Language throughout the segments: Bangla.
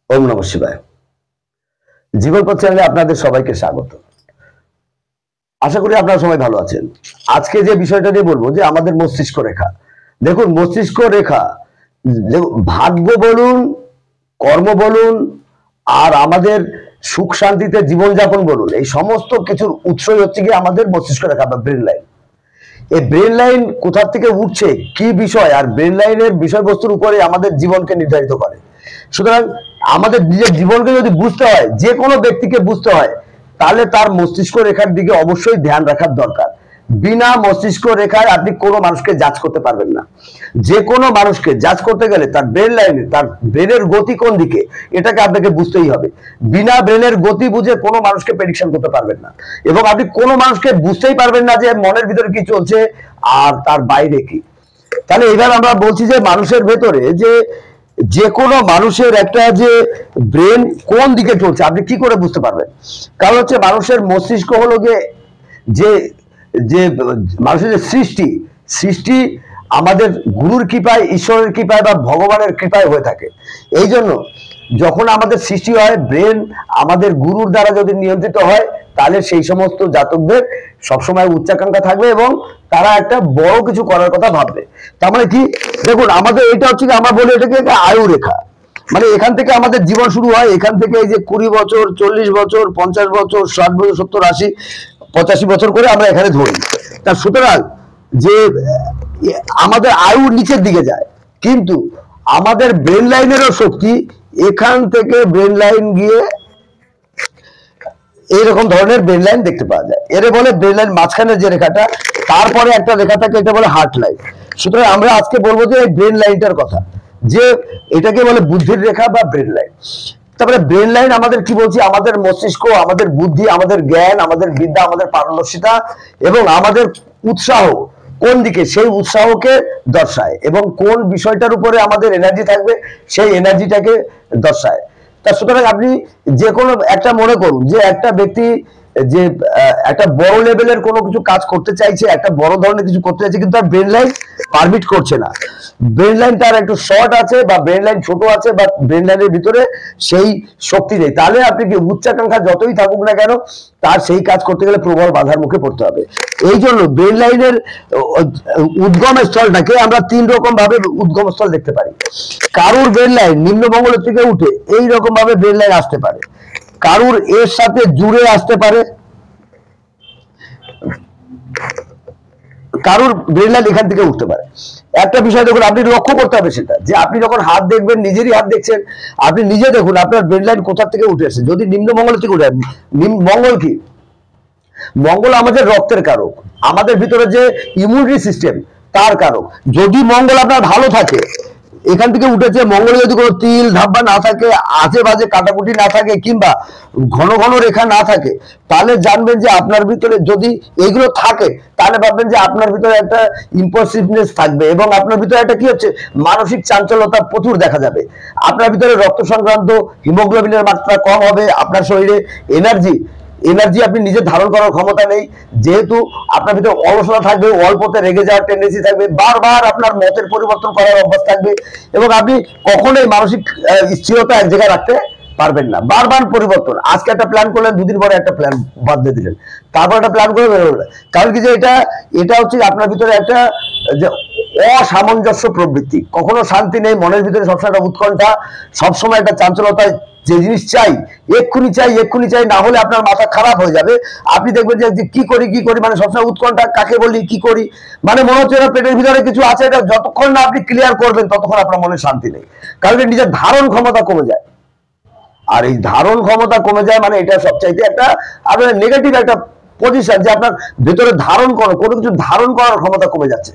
ওম নমঃ শিবায়। জীবন পথ চ্যানেলে আপনাদের সবাইকে স্বাগত। আশা করি আপনারা সবাই ভালো আছেন। আজকে যে বিষয়টা নিয়ে বলবো যে আমাদের মস্তিষ্ক রেখা। দেখুন, মস্তিষ্ক রেখা ভাগ্য বলুন, কর্ম বলুন, আর আমাদের সুখ শান্তিতে জীবনযাপন বলুন, এই সমস্ত কিছুর উৎসই হচ্ছে কি আমাদের মস্তিষ্ক রেখা বা ব্রেন লাইন। এই ব্রেন লাইন কোথা থেকে উঠছে, কি বিষয়, আর ব্রেন লাইনের বিষয়বস্তুর উপরে আমাদের জীবনকে নির্ধারিত করে। সুতরাং আমাদের নিজের জীবনকে যদি বুঝতে হয়, যে কোনো ব্যক্তিকে বুঝতে হয়, তাহলে তার মস্তিষ্ক রেখার দিকে অবশ্যই ধ্যান রাখার দরকার। বিনা মস্তিষ্ক রেখায় আপনি কোনো মানুষকে জাজ করতে পারবেন না। যে কোনো মানুষকে জাজ করতে গেলে তার ব্রেন লাইনে, তার ব্রেনের গতি কোন দিকে, এটাকে আপনাকে বুঝতেই হবে। বিনা ব্রেনের গতি বুঝে কোনো মানুষকে প্রেডিকশন করতে পারবেন না, এবং আপনি কোনো মানুষকে বুঝতেই পারবেন না যে মনের ভিতরে কি চলছে আর তার বাইরে কি। তাহলে এবার আমরা বলছি যে মানুষের ভেতরে যে কোনো মানুষের একটা যে ব্রেন কোন দিকে চলছে আপনি কি করে বুঝতে পারবেন? কারণ হচ্ছে মানুষের মস্তিষ্ক হলো যে যে মানুষের যে সৃষ্টি আমাদের গুরুর কৃপায়, ঈশ্বরের কৃপায় বা ভগবানের কৃপায় হয়ে থাকে। এই জন্য যখন আমাদের সৃষ্টি হয়, ব্রেন আমাদের গুরুর দ্বারা যদি নিয়ন্ত্রিত হয়, তাহলে সেই সমস্ত জাতকদের সবসময় উচ্চাকাঙ্ক্ষা থাকবে এবং তারা একটা বড় কিছু করার কথা ভাববে। তার মানে কি, দেখুন আমাদের এটা হচ্ছে কি, আমরা বলি এটাকে একটা আয়ু রেখা। মানে এখান থেকে আমাদের জীবন শুরু হয়। এখান থেকে এই যে 20 বছর, 40 বছর, 50 বছর, 60 বছর, 70, 80, 85 বছর করে আমরা এখানে ধরি। তা সুতরাং যে আমাদের আয়ু নিচের দিকে যায়, কিন্তু আমাদের ব্রেন লাইনেরও শক্তি এখান থেকে ব্রেন লাইন গিয়ে এইরকম ধরনের ব্রেন লাইন দেখতে পাওয়া যায়। এর বলে ব্রেন লাইন মাঝখানের যে রেখাটা, তারপরে একটা রেখা থাকে, এটা বলে হার্ট লাইন। সুতরাং আমরা আজকে বলবো যে এই ব্রেন লাইনটার কথা, যে এটাকে বলে বুদ্ধির রেখা বা ব্রেন লাইন। তারপরে ব্রেন লাইন আমাদের কি বলছি, আমাদের মস্তিষ্ক, আমাদের বুদ্ধি, আমাদের জ্ঞান, আমাদের বিদ্যা, আমাদের পারদর্শিতা এবং আমাদের উৎসাহ কোন দিকে, সেই উৎসাহকে দর্শায়, এবং কোন বিষয়টার উপরে আমাদের এনার্জি থাকবে সেই এনার্জিটাকে দর্শায়। তা সুতরাং আপনি যে কোনো একটা মনে করুন যে একটা ব্যক্তি যে একটা বড় লেভেলের কোনো কিছু কাজ করতে চাইছে, একটা বড় ধরনের কিছু করতে চাইছে, কিন্তু তার ব্রেন লাইন পারমিট করছে না। ব্রেন লাইন তার একটু শর্ট আছে, বা ব্রেন লাইন ছোট আছে, বা ব্রেন লাইনের ভিতরে সেই শক্তি নেই, তাহলে আপনি কি উচ্চাকাঙ্ক্ষা যতই থাকুক না কেন, তার সেই কাজ করতে গেলে প্রবল বাধার মুখে পড়তে হবে। এই জন্য ব্রেন লাইনের উদ্গম স্থলটাকে আমরা 3 রকম ভাবে উদ্গম স্থল দেখতে পারি। কারুর ব্রেন লাইন নিম্নমঙ্গলের থেকে উঠে এই রকম ভাবে ব্রেন লাইন আসতে পারে, কারুর এর সাথে জুড়ে আসতে পারে, কারুর ব্রেন লাইন এখান থেকে উঠতে পারে। একটা বিষয় দেখুন, আপনি লক্ষ্য করতে হবে সেটা, যে আপনি যখন হাত দেখবেন, নিজেরই হাত দেখছেন, আপনি নিজে দেখুন আপনার ব্রেন লাইন কোথা থেকে উঠে আসে। যদি নিম্নমঙ্গল থেকে উঠে, মঙ্গল কি, মঙ্গল আমাদের রক্তের কারক, আমাদের ভিতরে যে ইমিউনিটি সিস্টেম তার কারক। যদি মঙ্গল আপনার ভালো থাকে, এখান থেকে উঠেছে, মঙ্গলে যদি কোনো তিল ধাব্বা না থাকে, আজে বাজে কাটাকুটি না থাকে, কিংবা ঘন ঘন রেখা না থাকে, তাহলে জানবেন যে আপনার ভিতরে যদি এইগুলো থাকে, তাহলে ভাববেন যে আপনার ভিতরে একটা ইম্পালসিভনেস থাকবে, এবং আপনার ভিতরে একটা কি হচ্ছে, মানসিক চাঞ্চল্যতা প্রচুর দেখা যাবে। আপনার ভিতরে রক্ত সংক্রান্ত হিমোগ্লোবিনের মাত্রা কম হবে, আপনার শরীরে এনার্জি আপনি নিজে ধারণ করার ক্ষমতা নেই, যেহেতু আপনার ভিতরে অলসতা থাকবে, অল্পতে রেগে যাওয়ার টেন্ডেন্সি থাকবে, বারবার আপনার মতের পরিবর্তন করার অভ্যাস থাকবে, এবং আপনি কখনোই মানসিক স্থিরতা এক জায়গায় রাখতে পারবেন না। বারবার পরিবর্তন, আজকে একটা প্ল্যান করলেন, 2 দিন পরে একটা প্ল্যান বাদ দিয়ে দিলেন, তারপর একটা প্ল্যান করে বেরোলেন। কারণ কি, যে এটা হচ্ছে আপনার ভিতরে একটা যে অসামঞ্জস্য প্রবৃত্তি, কখনো শান্তি নেই, মনের ভিতরে সবসময় একটা উৎকণ্ঠা, সবসময় একটা চাঞ্চলতা, যে জিনিস চাই এক্ষুনি চাই, না হলে আপনার মাথা খারাপ হয়ে যাবে। আপনি দেখবেন যে কি করি, মানে সবসময় উৎকণ্ঠা, কাকে বলি, কি করি, মানে মনে হচ্ছে পেটের ভিতরে কিছু আছে, এটা যতক্ষণ না আপনি ক্লিয়ার করবেন ততক্ষণ আপনার মনে শান্তি নেই। কারণ নিজের ধারণ ক্ষমতা কমে যায়, আর এই ধারণ ক্ষমতা কমে যায় মানে এটা সবচাইতে একটা আপনার নেগেটিভ একটা পজিশন, যে আপনার ভেতরে কোনো কিছু ধারণ করার ক্ষমতা কমে যাচ্ছে।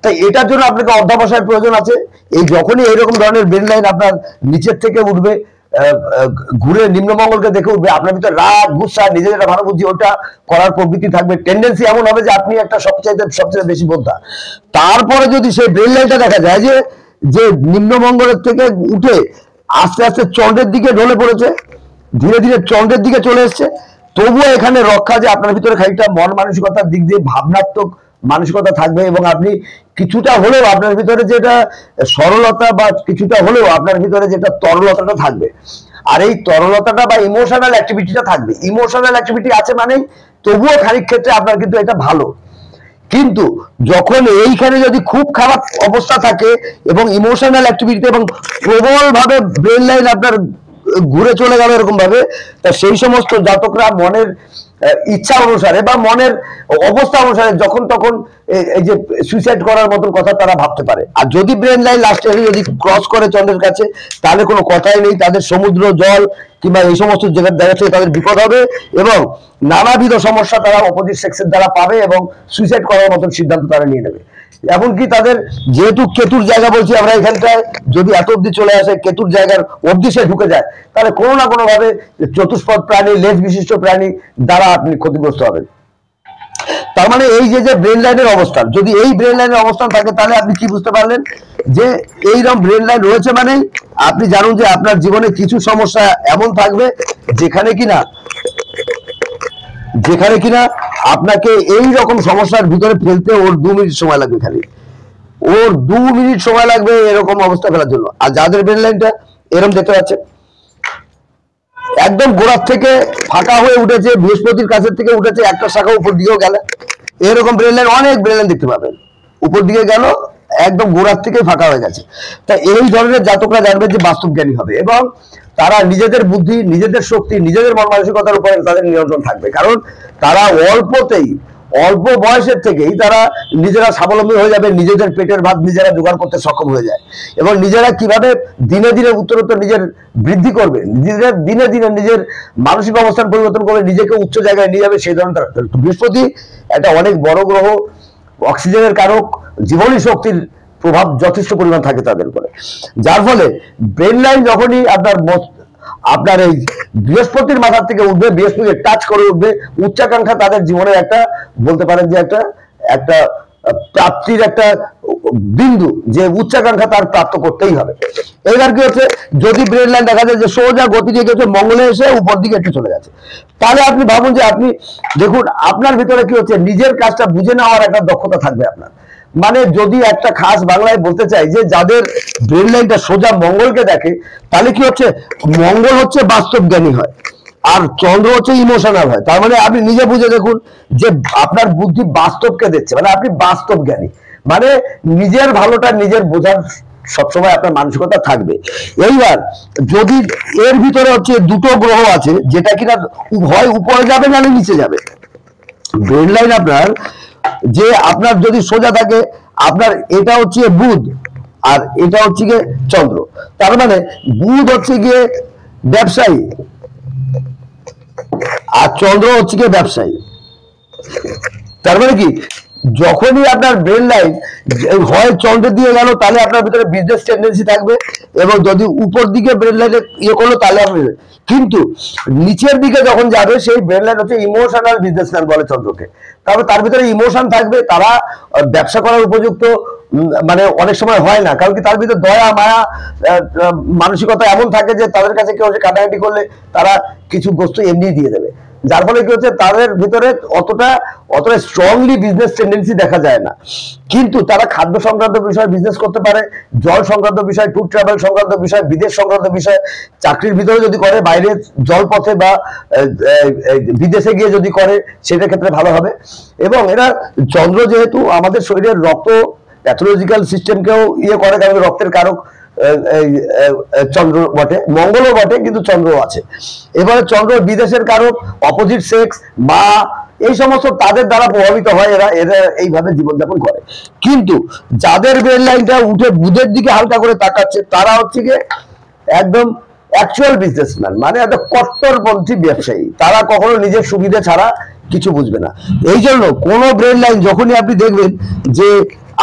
তাই এটার জন্য আপনাকে অধ্যাবসায়ের প্রয়োজন আছে। এই যখনই এইরকম ধরনের ব্রেন লাইন আপনার নিচের থেকে উঠবে, ঘুরে নিম্নমঙ্গলকে দেখে উঠবে, আপনার ভিতরে রাগ, গুসা, নিজের একটা ভালো বুদ্ধি, ওটা করার প্রবৃত্তি থাকবে, টেন্ডেন্সি এমন হবে যে আপনি একটা সবচেয়ে বেশি বোদ্ধা। তারপরে যদি সেই ব্রেন লাইনটা দেখা যায় যে নিম্নমঙ্গলের থেকে উঠে আস্তে আস্তে চন্দ্রের দিকে ঢলে পড়েছে, ধীরে ধীরে চন্দ্রের দিকে চলে এসছে, তবুও এখানে রক্ষা, যে আপনার ভিতরে খানিকটা মন মানসিকতার দিক দিয়ে ভাবনাত্মক মানসিকতা থাকবে, এবং আপনি কিছুটা হলেও আপনার ভিতরে যেটা সরলতা বা কিছুটা হলেও আপনার ভিতরে যেটা তরলতাটা থাকবে। আর এই তরলতাটা বা ইমোশনাল অ্যাক্টিভিটিটা থাকবে। ইমোশনাল অ্যাক্টিভিটি আছে মানে তবুও খানিক ক্ষেত্রে আপনার কিন্তু এটা ভালো। কিন্তু যখন এইখানে যদি খুব খারাপ অবস্থা থাকে এবং ইমোশনাল অ্যাক্টিভিটি এবং প্রবল ভাবে ব্রেন লাইন আপনার ঘুরে চলে গেল এরকম ভাবে, তা সেই সমস্ত জাতকরা মনের ইচ্ছা অনুসারে বা মনের অবস্থা অনুসারে যখন তখন এই যে সুইসাইড করার মতন কথা তারা ভাবতে পারে। আর যদি ব্রেন লাইন লাস্টে যদি ক্রস করে চন্দ্রের কাছে, তাহলে কোনো কথাই নেই, তাদের সমুদ্র জল কিংবা এই সমস্ত জায়গার দেখা থেকে তাদের বিপদ হবে এবং নানাবিধ সমস্যা তারা অপোজিট সেক্সের দ্বারা পাবে এবং সুইসাইড করার মতন সিদ্ধান্ত তারা নিয়ে নেবে। এমনকি তাদের যেহেতু কেতুর জায়গা বলছি আমরা এখানটায়, যদি এত অব্দি চলে আসে কেতুর জায়গার অব্দি সে ঢুকে যায়, তাহলে কোনো না কোনো ভাবে চতুষ্পদ প্রাণী, লেজ বিশিষ্ট প্রাণী দ্বারা আপনি ক্ষতিগ্রস্ত হবেন। তার মানে এই যে ব্রেন লাইনের অবস্থান, যদি এই ব্রেন লাইনের অবস্থান থাকে, তাহলে আপনি কি বুঝতে পারলেন যে এইরকম ব্রেন লাইন রয়েছে মানে আপনি জানুন যে আপনার জীবনে কিছু সমস্যা এমন থাকবে যেখানে কিনা আপনাকে এই রকম সমস্যার ভিতরে ফেলতে ওর 2 মিনিট সময় লাগবে, খালি ওর 2 মিনিট সময় লাগবে এরকম অবস্থা ফেলার জন্য। আর যাদের ব্রেন লাইনটা এরকম দেখতে পাচ্ছেন একদম গোড়ার থেকে ফাঁকা হয়ে উঠেছে, বৃহস্পতির কাছের থেকে উঠেছে, একটা শাখা উপর দিকেও গেলে এরকম ব্রেন লাইন, অনেক ব্রেন লাইন দেখতে পাবেন, উপর দিকে গেল একদম গোড়ার থেকে ফাঁকা হয়ে গেছে। তা এই ধরনের জাতকরা জানবে যে বাস্তব জ্ঞানী হবে এবং তারা নিজেদের বুদ্ধি, নিজেদের শক্তি, নিজেদের মন মানসিকতার উপরে তাদের নিয়ন্ত্রণ থাকবে। কারণ তারা অল্প বয়সের থেকেই তারা নিজেরা স্বাবলম্বী হয়ে যাবে, নিজেদের পেটের ভাত নিজেরা জোগাড় করতে সক্ষম হয়ে যায় এবং নিজেরা কিভাবে দিনে দিনে উত্তরোত্তর নিজের বৃদ্ধি করবে, দিনে দিনে নিজের মানসিক অবস্থান পরিবর্তন করবে, নিজেকে উচ্চ জায়গায় নিয়ে যাবে, সেই ধরনের বৃহস্পতি একটা অনেক বড় গ্রহ, অক্সিজেনের কারক, জীবনী শক্তির প্রভাব যথেষ্ট পরিমাণ থাকে তাদের উপরে। যার ফলে ব্রেন লাইন যখনই আপনার এই বৃহস্পতির মাথার থেকে উঠবে, বৃহস্পতি টাচ করে উঠবে, উচ্চাকাঙ্ক্ষা তাদের জীবনের একটা বলতে পারেন যে একটা প্রাপ্তির একটা বিন্দু, যে উচ্চাকাঙ্ক্ষা তার প্রাপ্ত করতেই হবে। এইবার কি হচ্ছে, যদি ব্রেন লাইন দেখা যায় যে সোজা গতি দিয়ে গেছে, মঙ্গলে এসে উপর দিকে একটু চলে গেছে, তাহলে আপনি ভাবুন যে আপনি দেখুন আপনার ভিতরে কি হচ্ছে, নিজের কাজটা বুঝে নেওয়ার একটা দক্ষতা থাকবে আপনার। মানে যদি একটা খাস বাংলায় বলতে চাই যে যাদের ব্রেন লাইনটা সোজা মঙ্গলকে দেখে, তাহলে কি হচ্ছে, মঙ্গল হচ্ছে বাস্তব জ্ঞানী হয় আর চন্দ্র হচ্ছে ইমোশনাল হয়। তার মানে আপনি নিজে বুঝে দেখুন যে আপনার বুদ্ধি বাস্তবকে দেখছে, মানে আপনি বাস্তব জ্ঞানী, মানে নিজের ভালোটা নিজের বোঝার সবসময় আপনার মানসিকতা থাকবে। এইবার যদি এর ভিতরে হচ্ছে দুটো গ্রহ আছে যেটা কিনা হয় উপরে যাবে নাহলে নিচে যাবে, ব্রেন লাইন আপনার যে আপনার যদি সোজা থাকে, আপনার এটা হচ্ছে বুধ আর এটা হচ্ছে গিয়ে চন্দ্র। তার মানে বুধ হচ্ছে গিয়ে ব্যবসায়ী আর চন্দ্র হচ্ছে গিয়ে ব্যবসায়ী। তার মানে কি, যখনই আপনার ব্রেন লাইন হয় চন্দ্রের দিয়ে গেল, তাহলে আপনার ভিতরে বিজনেস টেন্ডেন্সি থাকবে, এবং যদি উপর দিকে ব্রেন লাইনে ইয়ে করলো তাহলে আপনি, কিন্তু নিচের দিকে যখন যাবে সেই ব্রেন লাইন হচ্ছে ইমোশনাল বিজনেসম্যান বলে চন্দ্রকে। তারপর তার ভিতরে ইমোশন থাকবে, তারা ব্যবসা করার উপযুক্ত মানে অনেক সময় হয় না, কারণ কি তার ভিতরে দয়া মায়া মানসিকতা এমন থাকে যে তাদের কাছে কেউ কাটাকাটি করলে তারা কিছু বস্তু এমনি দিয়ে দেবে। যার ফলে কি হচ্ছে, তাদের ভিতরে অতটা স্ট্রংলি বিজনেস টেন্ডেন্সি দেখা যায় না, কিন্তু তারা খাদ্য সংক্রান্ত বিষয়ে বিজনেস করতে পারে, জল সংক্রান্ত বিষয়, ট্যুর ট্রাভেল সংক্রান্ত বিষয়, বিদেশ সংক্রান্ত বিষয়, চাকরির ভিতরে যদি করে, বাইরে জলপথে বা বিদেশে গিয়ে যদি করে, সেটার ক্ষেত্রে ভালো হবে। এবং এরা চন্দ্র যেহেতু আমাদের শরীরের রক্ত প্যাথোলজিক্যাল সিস্টেমকেও ইয়ে করে, কারণ রক্তের কারক চন্দ্র বটে, মঙ্গলও বটে, কিন্তু চন্দ্র আছে। এবারে চন্দ্র বিদেশের কারক, অপোজিট সেক্স, মা, এই সমস্ত তাদের দ্বারা প্রভাবিত হয়, এরা এইভাবে জীবনযাপন করে। কিন্তু যাদের ব্রেন লাইনটা উঠে বুধের দিকে হালকা করে তাকাচ্ছে, তারা হচ্ছে গিয়ে একদম অ্যাকচুয়াল বিজনেসম্যান, মানে একটা কট্টরপন্থী ব্যবসায়ী। তারা কখনো নিজের সুবিধা ছাড়া কিছু বুঝবে না। এই জন্য কোনো ব্রেন লাইন যখনই আপনি দেখবেন যে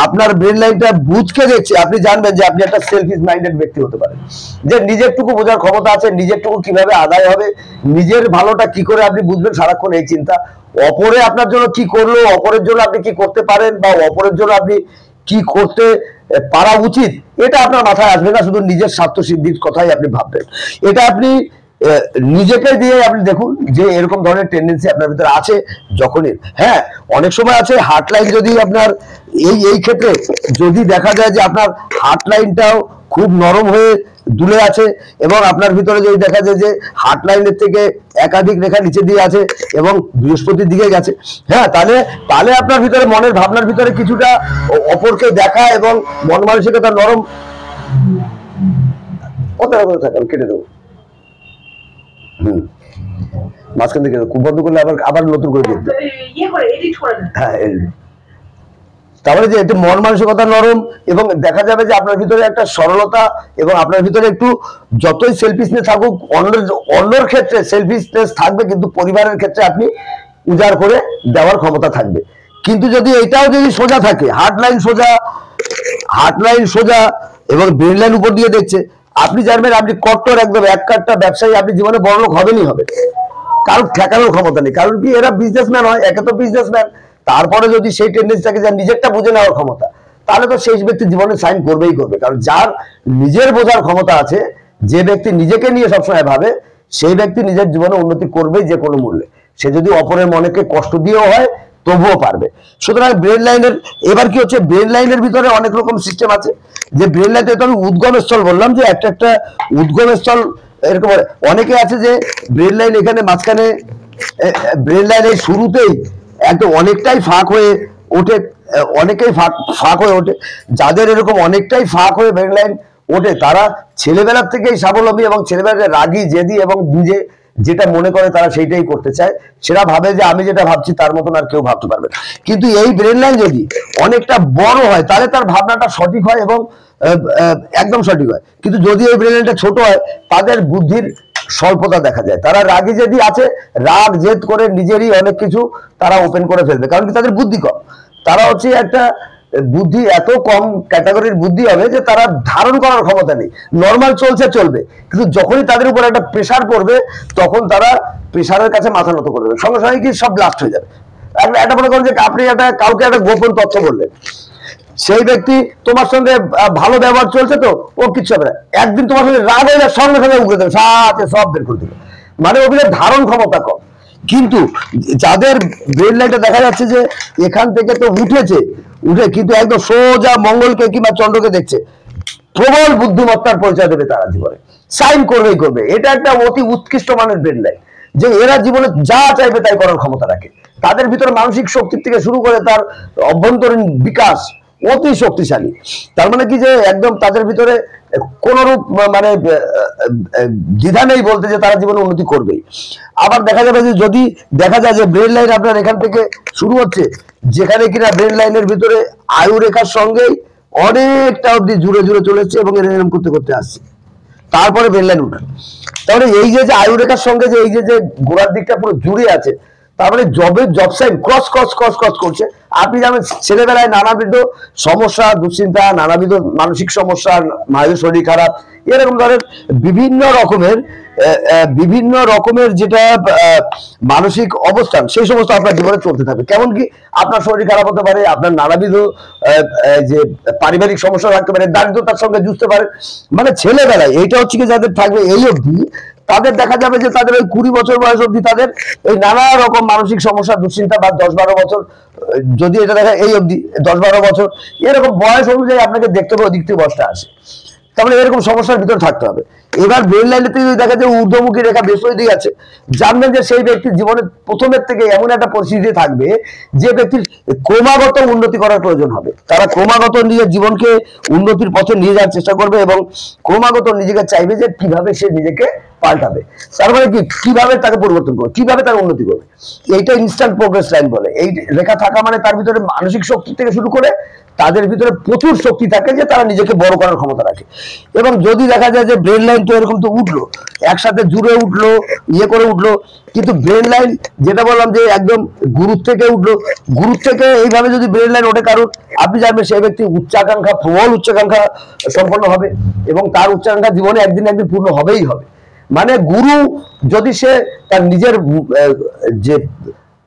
আপনার ব্রেন লাইনটা বুঝকে দেখছে, আপনি জানবেন যে আপনি একটা সেলফিশ মাইন্ডেড ব্যক্তি হতে পারেন, যে নিজেরটুকু বোঝার ক্ষমতা আছে, নিজেরটুকু কিভাবে আদায় হবে, নিজের ভালোটা কি করে আপনি বুঝবেন, সারাক্ষণ এই চিন্তা। অপরে আপনার জন্য কি করলো, অপরের জন্য আপনি কি করতে পারেন, বা অপরের জন্য আপনি কি করতে পারা উচিত, এটা আপনার মাথায় আসবে না, শুধু নিজের স্বার্থ সিদ্ধির কথাই আপনি ভাববেন। এটা আপনি নিজেকে দিয়ে আপনি দেখুন যে এরকম ধরনের টেন্ডেন্সি আপনার ভিতরে আছে যখনই। হ্যাঁ, অনেক সময় আছে হার্ট লাইন যদি আপনার এই ক্ষেত্রে যদি দেখা যায় যে আপনার হার্ট লাইনটাও খুব নরম হয়ে দুলে আছে এবং আপনার ভিতরে যদি দেখা যায় যে হার্ট লাইনের থেকে একাধিক রেখা নিচে দিয়ে আছে এবং বৃহস্পতির দিকে গেছে, হ্যাঁ, তাহলে আপনার ভিতরে মনের ভাবনার ভিতরে কিছুটা অপরকে দেখা এবং মন মানসিকতা নরম কথা থাকেন কেটে দেবো। মাঝখান থেকে খুব বন্ধ করলে আবার নতুন করে দেখবে। হ্যাঁ, তারপরে যে একটু মন মানসিকতা নরম এবং দেখা যাবে যে আপনার ভিতরে একটা সরলতা এবং আপনার ভিতরে একটু যতই সেলফিশনেস থাকুক অন্যর ক্ষেত্রে সেলফিশনেস থাকবে, কিন্তু পরিবারের ক্ষেত্রে আপনি উজাড় করে দেওয়ার ক্ষমতা থাকবে। কিন্তু যদি এটাও যদি সোজা থাকে, হার্ট লাইন সোজা এবং ব্রেন লাইন উপর দিয়ে দেখছে, আপনি জানবেন আপনি কট্টর একদম এক কাট্টা ব্যবসায়ী, আপনি জীবনে বড়লোক হবেনই হবে, কারণ ঠেকানোর ক্ষমতা নেই। কারণ কি, এরা বিজনেসম্যান হয়, একে তো বিজনেসম্যান, তারপরে যদি সেই টেন্ডেন্সি থাকে যে নিজেরটা বুঝে নেওয়ার ক্ষমতা, তাহলে তো সেই ব্যক্তি জীবনে সাইন করবেই করবে। কারণ যার নিজের বোঝার ক্ষমতা আছে, যে ব্যক্তি নিজেকে নিয়ে সবসময় ভাবে, সেই ব্যক্তি নিজের জীবনে উন্নতি করবেই যে কোনো মূল্যে, সে যদি অপরের মনেকে কষ্ট দিয়েও হয় তবুও পারবে। সুতরাং ব্রেন লাইনের এবার কি হচ্ছে, ব্রেন লাইনের ভিতরে অনেক রকম সিস্টেম আছে। যে ব্রেন লাইনে তো আমি উদ্গম স্থল বললাম, যে একটা উদ্গম স্থল এরকম অনেকে আছে যে ব্রেন লাইন এখানে মাঝখানে, ব্রেন লাইনের শুরুতেই একদম অনেকটাই ফাঁক হয়ে ওঠে, অনেকেই ফাঁক হয়ে ওঠে। যাদের এরকম অনেকটাই ফাঁক হয়ে ব্রেন লাইন ওঠে, তারা ছেলেবেলার থেকেই স্বাবলম্বী এবং ছেলেবেলায় রাগী জেদি এবং নিজে যেটা মনে করে তারা সেইটাই করতে চায়। সেটা ভাবে যে আমি যেটা ভাবছি তার মতন আর কেউ ভাবতে পারবে। কিন্তু এই ব্রেন লাইন যদি অনেকটা বড় হয়, তাহলে তার ভাবনাটা সঠিক হয় এবং একদম সঠিক হয়। কিন্তু যদি এই ব্রেন লাইনটা ছোট হয়, তাদের বুদ্ধির স্বল্পতা দেখা যায়। তারা রাগী জেদি আছে, রাগ জেদ করে নিজেরই অনেক কিছু তারা ওপেন করে ফেলবে, কারণ কি তাদের বুদ্ধি কম। তারা হচ্ছে একটা বুদ্ধি এত কম ক্যাটাগরির বুদ্ধি হবে যে তারা ধারণ করার ক্ষমতা নেই। নর্মাল চলবে, কিন্তু যখনই তাদের উপর একটা প্রেশার পড়বে, তখন তারা প্রেশারের কাছে মাথা নত করে দেবে, সঙ্গে সঙ্গে কি সব ব্লাস্ট হয়ে যাবে। একটা মনে করেন যে আপনি কাউকে একটা গোপন তথ্য বললেন, সেই ব্যক্তি তোমার সঙ্গে ভালো ব্যবহার চলছে, তো ও কিচ্ছু হবে না, একদিন তোমার সঙ্গে রাগ হয়ে যায়, সঙ্গে সঙ্গে উগড়ে দেবে, সাথে সব বের করে দেবে। মানে ওগুলো ধারণ ক্ষমতা কম। কিন্তু যাদের ব্রেন লাইনটা দেখা যাচ্ছে যে এখান থেকে তো উঠে কিন্তু একদম সোজা মঙ্গলকে কিংবা চন্দ্রকে দেখছে, প্রবল বুদ্ধিমত্তার পরিচয় দেবে তারা জীবনে, সাইন করবে। এটা একটা অতি উৎকৃষ্ট মানের ব্রেন লাইন, যে এরা জীবনে যা চাইবে তাই করার ক্ষমতা রাখে। তাদের ভিতরে মানসিক শক্তির থেকে শুরু করে তার অভ্যন্তরীণ বিকাশ অতি শক্তিশালী। তার মানে কি, যে একদম তাদের ভিতরে কোনরূপ মানে দ্বিধা নেই বলতে যে তারা জীবনে উন্নতি করবেই। আবার দেখা যাবে যে যদি দেখা যায় যে ব্রেন লাইন আপনার এখান থেকে শুরু হচ্ছে, যেখানে কিনা ব্রেন লাইনের ভিতরে আয়ু রেখার সঙ্গেই অনেকটা অব্দি জুড়ে চলেছে এবং এরকম করতে আসছে, তারপরে ব্রেন লাইন উঠে। তাহলে এই যে আয়ু রেখার সঙ্গে যে এই যে গোড়ার দিকটা পুরো জুড়ে আছে, তারপরে জব সাইন ক্রস করছে। আপনি যেমন ছেলেবেলায় নানাবিধ সমস্যা, দুশ্চিন্তা, নানাবিধ মানসিক সমস্যা, মায়ের শরীর খারাপ, এরকম ধরনের বিভিন্ন রকমের যেটা মানসিক অবস্থান, সেই সমস্ত আপনার জীবনে চলতে থাকবে। কেমন কি, আপনার শরীর খারাপ হতে পারে, আপনার নানাবিধ যে পারিবারিক সমস্যা থাকতে পারে, দারিদ্রতার সঙ্গে যুঝতে পারে। মানে ছেলেবেলায় এইটা হচ্ছে কি যাদের থাকবে এই অবধি, তাদের দেখা যাবে যে তাদের ওই 20 বছর বয়স অবধি তাদের এই নানা রকম মানসিক সমস্যা, দুশ্চিন্তা, বা 10-12 বছর যদি এটা দেখা এই অবধি 10-12 বছর এরকম বয়স অনুযায়ী আপনাকে দেখতে হবে ওদিক থেকে বয়সটা আসে, তাহলে এরকম সমস্যার ভিতরে থাকতে হবে। এবার ব্রেন লাইনেতে যদি দেখা যায় ঊর্ধ্বমুখী রেখা বেশ দিয়ে আছে, জানবেন যে সেই ব্যক্তির জীবনে প্রথমের থেকে এমন একটা পরিস্থিতি থাকবে যে ব্যক্তির ক্রমাগত উন্নতি করার প্রয়োজন হবে। তারা ক্রমাগত নিজের জীবনকে উন্নতির পথে নিয়ে যাওয়ার চেষ্টা করবে এবং ক্রমাগত নিজেকে চাইবে যে কিভাবে সে নিজেকে পাল্টাবে। তার মানে কিভাবে তাকে পরিবর্তন করবে, কিভাবে তার উন্নতি করবে, এইটা ইনস্ট্যান্ট প্রোগ্রেস লাইন বলে। এই রেখা থাকা মানে তার ভিতরে মানসিক শক্তি থেকে শুরু করে তাদের ভিতরে প্রচুর শক্তি থাকে যে তারা নিজেকে বড় করার ক্ষমতা রাখে। এবং যদি দেখা যায় যে ব্রেন লাইন তো এরকম তো উঠলো, একসাথে জুড়ে উঠলো, করে উঠলো, কিন্তু ব্রেন লাইন যেটা বললাম যে একদম গুরুর থেকে উঠলো, গুরুর থেকে এইভাবে যদি ব্রেন লাইন ওঠে কারণ, আপনি জানবেন সেই ব্যক্তি উচ্চাকাঙ্ক্ষা, প্রবল উচ্চাকাঙ্ক্ষা সম্পন্ন হবে এবং তার উচ্চাকাঙ্ক্ষা জীবনে একদিন পূর্ণ হবেই হবে। মানে গুরু যদি সে তার নিজের যে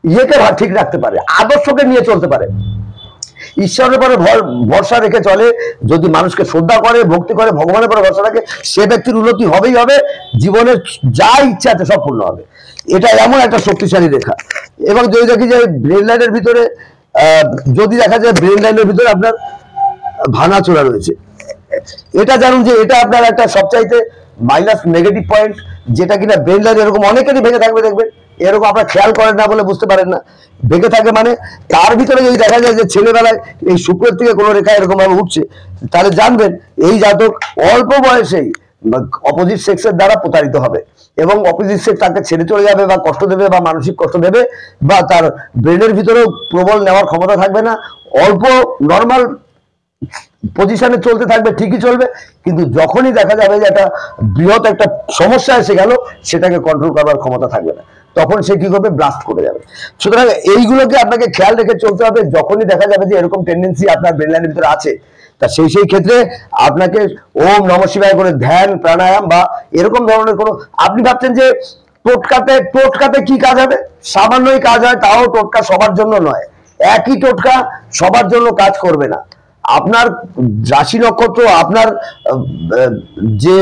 ইয়েকে ঠিক রাখতে পারে, আদর্শকে নিয়ে চলতে পারে, ঈশ্বরের পরে ভরসা রেখে চলে, যদি মানুষকে শ্রদ্ধা করে, ভক্তি করে, ভগবানের পরে ভরসা রাখে, সে ব্যক্তির উন্নতি হবেই হবে, জীবনের যা ইচ্ছা আছে সব পূর্ণ হবে। এটা এমন একটা শক্তিশালী রেখা। এবং যদি দেখি যে ব্রেন লাইনের ভিতরে যদি দেখা যায় ব্রেন লাইনের ভিতরে আপনার ভাঙাচোরা রয়েছে, এটা জানুন যে এটা আপনার একটা সবচাইতে মাইনাস নেগেটিভ পয়েন্ট, যেটা কিনা ব্রেন লাইন এরকম অনেকেরই ভেঙে থাকবে, দেখবেন এরকম আপনার খেয়াল করেন না বলে বুঝতে পারেন না, ভেঙে থাকে। মানে তার ভিতরে যদি দেখা যায় যে ছেলেবেলায় এই শুক্রের থেকে কোনো রেখা এরকম ভাবে উঠছে, তাহলে জানবেন এই জাতক অল্প বয়সেই অপোজিট সেক্সের দ্বারা প্রতারিত হবে, এবং অপোজিট সেক্স তাকে ছেড়ে চলে যাবে বা কষ্ট দেবে বা মানসিক কষ্ট দেবে, বা তার ব্রেনের ভিতরেও প্রবল নেওয়ার ক্ষমতা থাকবে না। অল্প নর্মাল পজিশনে চলতে থাকবে, ঠিকই চলবে, কিন্তু যখনই দেখা যাবে যে একটা বৃহৎ একটা সমস্যা এসে গেল, সেটাকে কন্ট্রোল করার ক্ষমতা থাকবে না, তখন সে কি করবে, ব্লাস্ট করে যাবে। সুতরাং এইগুলোকে আপনাকে খেয়াল রেখে চলতে হবে। যখনই দেখা যাবে যে এরকম টেন্ডেন্সি আপনার ব্রেন লাইনের ভিতরে আছে, তা সেই ক্ষেত্রে আপনাকে ওম নমঃ শিবায় করে ধ্যান প্রাণায়াম বা এরকম ধরনের কোনো, আপনি ভাবছেন যে টোটকাতে কি কাজ হবে, সামান্যই কাজ হয়, তাও টোটকা সবার জন্য নয়, একই টোটকা সবার জন্য কাজ করবে না। আপনার রাশি নক্ষত্র, আপনার যে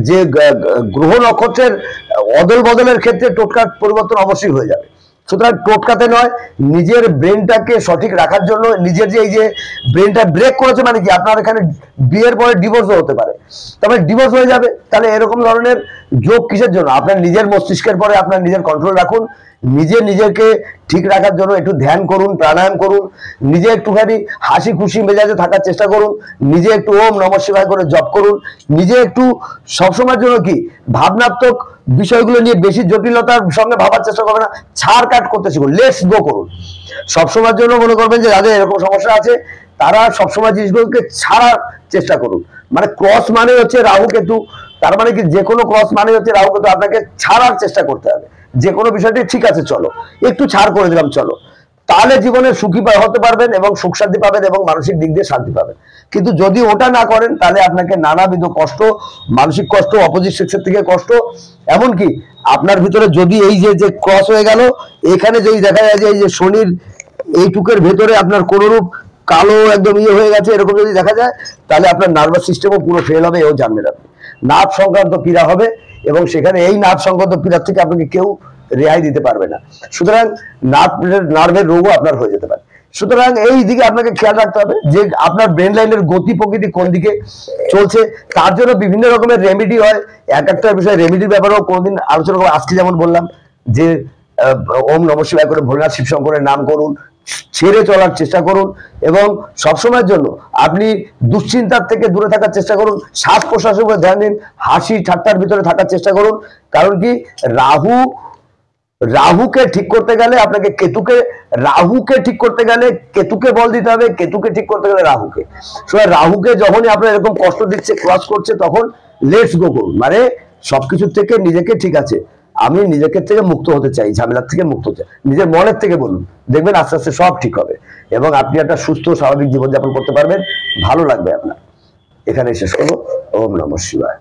যে গ্রহ নক্ষত্রের অদল বদলের ক্ষেত্রে টোটকার পরিবর্তন অবশ্যই হয়ে যাবে। সুতরাং টোটকাতে নয়, নিজের ব্রেনটাকে সঠিক রাখার জন্য, নিজের যে এই যে ব্রেনটা ব্রেক করেছে, মানে কি আপনার এখানে বিয়ের পরে ডিভোর্সও হতে পারে, তবে ডিভোর্স হয়ে যাবে, তাহলে এরকম ধরনের যোগ কিসের জন্য? আপনার নিজের মস্তিষ্কের পরে আপনার নিজের কন্ট্রোল রাখুন, নিজেকে ঠিক রাখার জন্য একটু ধ্যান করুন, প্রাণায়াম করুন, নিজে একটুখানি হাসি খুশি মেজাজে থাকার চেষ্টা করুন, নিজে একটু ওম নমঃ শিবায় করে জপ করুন, নিজে একটু সবসময়ের জন্য কি ভাবনাত্মক বিষয়গুলো নিয়ে বেশি জটিলতার সঙ্গে ভাবার চেষ্টা করবেন না, ছাড় কাট করতে শিখুন, লেটস গো করুন। সবসময়ের জন্য মনে করবেন যে যাদের এরকম সমস্যা আছে, তারা সবসময় জিনিসগুলোকে ছাড়ার চেষ্টা করুন। মানে ক্রস মানে হচ্ছে রাহু কেতু, তার মানে কি যে কোনো ক্রস মানে হচ্ছে রাহু কেতু, আপনাকে ছাড়ার চেষ্টা করতে হবে। যে কোনো বিষয়টি ঠিক আছে, চলো একটু ছাড় করে দিলাম, চলো, তাহলে জীবনে সুখী হতে পারবেন এবং সুখ শান্তি পাবেন এবং মানসিক দিক দিয়ে শান্তি পাবেন। কিন্তু যদি ওটা না করেন, তাহলে আপনাকে নানাবিধ কষ্ট, মানসিক কষ্ট, অপোজিট সেক্সের থেকে কষ্ট, এমনকি আপনার ভিতরে যদি এই যে ক্রস হয়ে গেল, এখানে যদি দেখা যায় যে এই যে শনির এইটুকের ভেতরে আপনার কোনরূপ কালো একদম হয়ে গেছে, এরকম যদি দেখা যায়, তাহলে আপনার নার্ভাস সিস্টেমও পুরো ফেল হবে, এও জানবেন আপনি। নার্ভ সংক্রান্ত পীড়া হবে, এবং সেখানে এই নার্ভ সংক্রান্ত পীড়া থেকে আপনাকে কেউ রেহাই দিতে পারবে না। সুতরাং নার্ভের রোগও আপনার হয়ে যেতে পারে। সুতরাং এই দিকে আপনাকে খেয়াল রাখতে হবে যে আপনার ব্রেন লাইনের গতি প্রকৃতি কোন দিকে চলছে, তার জন্য বিভিন্ন রকমের রেমেডি হয়। এক একটা বিষয় রেমেডির ব্যাপারেও কোনোদিন আলোচনা করবো। আজকে যেমন বললাম যে ওম নমঃ শিবায় করে ভোলেনাথ শিব শঙ্করের নাম করুন, ছেড়ে চলার চেষ্টা করুন, এবং সবসময়ের জন্য আপনি দুশ্চিন্তার থেকে দূরে থাকার চেষ্টা করুন, শ্বাস প্রশ্বাসের উপরে ধ্যান দিন, হাসি ঠাট্টার ভিতরে থাকার চেষ্টা করুন। কারণ কি, রাহুকে ঠিক করতে গেলে আপনাকে রাহুকে ঠিক করতে গেলে কেতুকে বল দিতে হবে, কেতুকে ঠিক করতে গেলে রাহুকে। রাহুকে যখনই আপনার এরকম কষ্ট দিচ্ছে, ক্রস করছে, তখন লেটস গো করুন, মানে সবকিছুর থেকে নিজেকে, ঠিক আছে আমি নিজেকে থেকে মুক্ত হতে চাই, ঝামেলার থেকে মুক্ত হতে চাই, নিজের মনের থেকে বলুন, দেখবেন আস্তে আস্তে সব ঠিক হবে এবং আপনি একটা সুস্থ স্বাভাবিক জীবনযাপন করতে পারবেন, ভালো লাগবে আপনার। এখানে শেষ করবো। ওম নমঃ শিবায়।